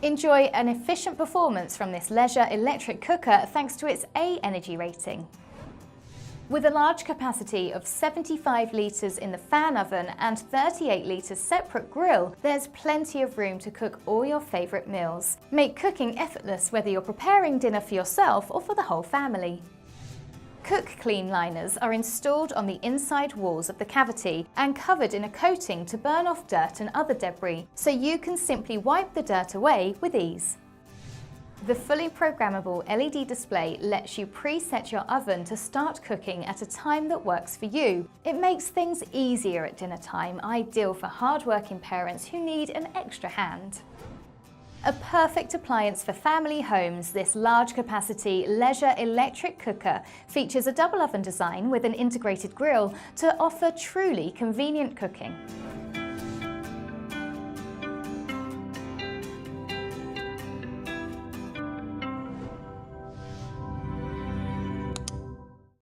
Enjoy an efficient performance from this Leisure electric cooker thanks to its A energy rating. With a large capacity of 75 litres in the fan oven and 38 litres separate grill, there's plenty of room to cook all your favourite meals. Make cooking effortless whether you're preparing dinner for yourself or for the whole family. Cook Clean liners are installed on the inside walls of the cavity and covered in a coating to burn off dirt and other debris, so you can simply wipe the dirt away with ease. The fully programmable LED display lets you preset your oven to start cooking at a time that works for you. It makes things easier at dinner time, ideal for hard-working parents who need an extra hand. A perfect appliance for family homes, this large capacity Leisure electric cooker features a double oven design with an integrated grill to offer truly convenient cooking.